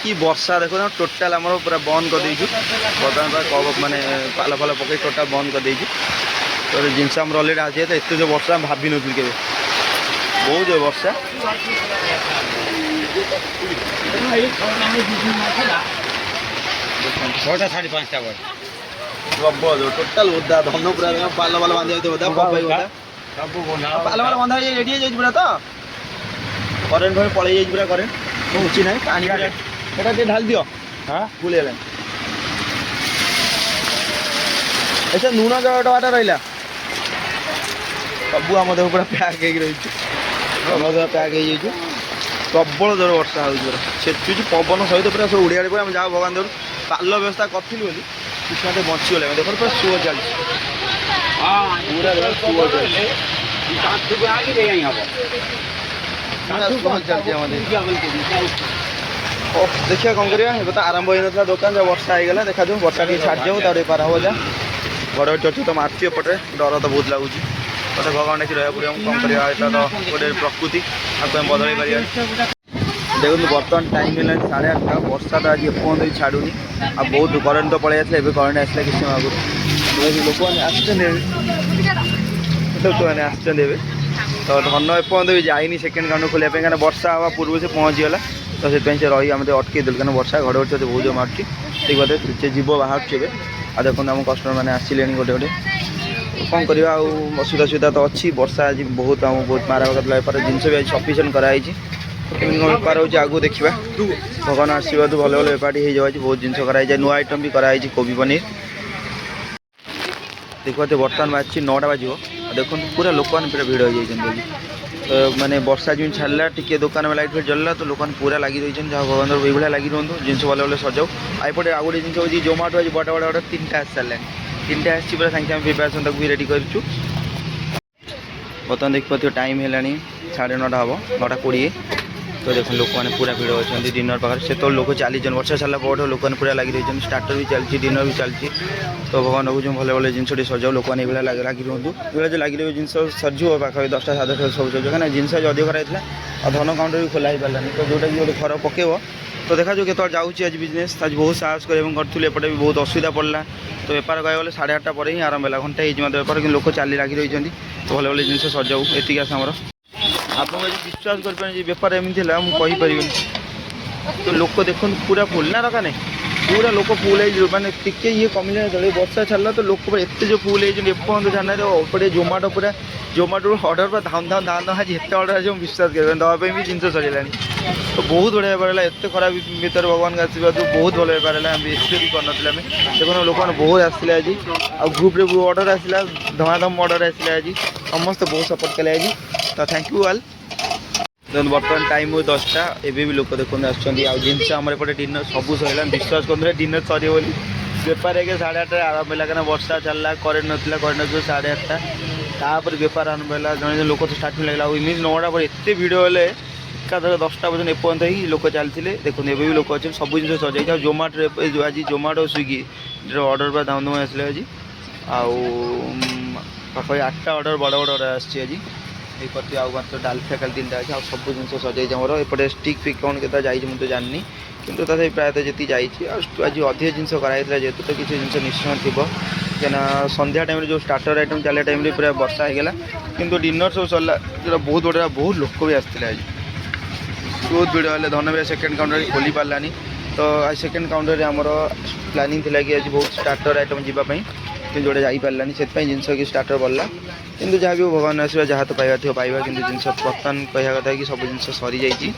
कि वर्षा देखो ना टोटाल आम पूरा बंद कर देचु बर्तमान माने पाल फाल पकई टोटाल बंद कर देचु तो जिनस आम अलरेडी आज एत जो वर्षा भावी नी के बहुत जो वर्षा छटा 5:30 बजे प्रबल टोटाल ओदा धन पूरा पाल पाल बांधा पाल पाल बंधा रेडी हो पूरा तो करेन्ट फिर पलि जाए पूरा करेन्ट उची ना पानी ढाल दियो हाँ फुल ऐसा लुण डबाटा रहा सब आम देह पूरा पैक रही पैक हो प्रबल जोर वर्षा हो छेचुची पवन सहित पूरा सब उड़िया पूरा जाओ भगवान देव पाल व्यवस्था करी बोली किसी बचीगला देख पूरा सुओ चलती पूरा सुओ देखिए कौन करिया तो आरंभ हो ना दुकान जब वर्षा हो गला देखा वर्षा टी छाड़ जाऊ तार पार हम जा घड़ चर्ची तो मार्च एपटे डर तो बहुत लगुच मतलब भगवान देखिए रहा पड़े कौन कर गोटे प्रकृति आपको बदल पार देखो बर्तमान टाइम है 8:30 वर्षा तो आज एपर्तन छाड़ूनी आ बहुत करेन्ट तो पलि आसा करेन्ट आसला किसी आगु लोक मैंने आसते तो धन एपर्तन भी जाइनी सेकेंड काउंटर खोलिया कहीं वर्षा हवा पूर्व से पहुँचीगला तो से रही आम अटकई देलु क्या वर्षा घड़घड़ी तो बहुत मार्ची ठीक बात से जीव बाहर आ देखो आम कस्टमर मैंने आसिले गोटे गोटे कौन करवा असुविधा सुविधा तो अच्छी वर्षा आज बहुत आम बहुत मारामार बेपार जिनस भी आज सफिसीयंट कराई बेपार हो आगू देखा भगवान आशीर्वाद भल भल बेपार हो जाए बहुत जिन कराई नुआ आइटम भी कराई कोबी पनीर देखो बर्तमान बाजि 9टा बाज देखो पूरा लोक पूरा भिड़ हो जाए तो मैंने वर्षा जो छाड़ा टी दुकान में लाइट फाइट जल्ला तो लोक पूरा लगी रही जहाँ भगवान ये लगी रुहतु जिनस भले भले सजाऊ आईपटे आ गए जिन हूँ जोमाटो आज बड़ा बड़ा ऑर्डर 3टा आसी सारे 3टा आसी पूरा सागे सागे प्रिपेरेसन तक भी रेडी करूँ बर्तमान देख पाते टाइम है 9:30 हम 9:20 तो देखो लोक मैंने पूरा भिड़ अच्छा डिनर पाखे से तो लोक चली वर्षा छाड़ा पड़े लोक पूरा लगी रही स्टार्टर भी चलती डिनर भी चलती तो भगवान भाई भले भले जिन सजाऊ लोक मैंने लगी रुहतु ये जो लगी रही जिन सरजु पाखे 10टा 10:30 सब सजो कहीं जिनस अधिक कराई धन काउंटर भी खोला पारानी तो जोटा कि गोटे घर पकेब तो देखा जो केत जाऊँगी आज बिजनेस आज बहुत साहस करूँ एपटे भी बहुत असुविधा पड़ा तो बेपार कह गले 8:30 पर ही आरंभ है घंटा हो बेपार कि लोक चली लगी रही तो भले भले जिन सजाऊ एति आस आमर आप विश्वास कर बेपार एमती मुझे तो लोक देख पूरा फुल ना रखा नहीं पूरा लोक फुल मानते टिके ये कमिले वर्षा छाड़ा तो लोक एत जो फुल एपर्तन जाना एपटे जोमाटो पूरा जोमाटो अर्डर पर धाम धाम धाम धाम आज एत अर्डर आज विश्वास कर दवाई भी जिन सरिला तो बहुत बढ़िया बेपार है एत खराब भर भगवान का आशीर्वाद बहुत भल बेपार है एक्सपेक्ट भी करना देखो लोक बहुत आसते आज आ ग्रुप अर्डर आसला धमाधम अर्डर आसला आज समस्त बहुत सपोर्ट कले आज तो थैंक यू ऑल बर्तमान टाइम 10टा एवं भी लोक देखते आस एपटे डिनर सबू सरला विश्वास कर डिनर सर बोली बेपार एक 8:30 आरंभ है कहीं वर्षा चलला करेन्ट नाला करेन्ट 8:30 तापर बेपार आरंभ है जन लोक तो स्टार्ट लगे मीन 9टा पर एत भिड़ हेल्ले एकाधर 10टा पर्यटन एपर्तन ही लोक चलते देखो भी लोक अच्छे सब जिन सजाई जोमाटो आज जोमाटो स्विगी अर्डर पर दाम दाम आसले आज पाखे 8टा अर्डर बड़ बड़ अर्डर आस मात्र डाल फ्राए 3टा अच्छे सब जिन सजाई एपटे स्टिक फिक कौन के मुझे मुझे जाननी कितु तथा प्रायतः जी जाइए आज अधिक जिन कराई जेहतु तो किसी जिन निश्चय थी क्या संध्या टाइम जो स्टार्टर आइटम चलिया टाइम पूरा वर्षा होगा किंतु डिनर सब सरला जो बहुत बढ़िया बहुत लोक भी आसते आज बहुत भिड़ है धन भी सेकेंड काउंटर खोली पारानी तो आज सेकेंड काउंटर में आमर प्लानिंग थी कि आज बहुत स्टार्टर आइटम जावाई कि जोड़े जापारानी से जिनस कि स्टार्टर बढ़ला किंतु जहाँ भी भगवान आसवा जहाँ तो पाइबा थी पाइबा कि जिन बर्तमान कह कथा कि सब जिन सरी जाइए।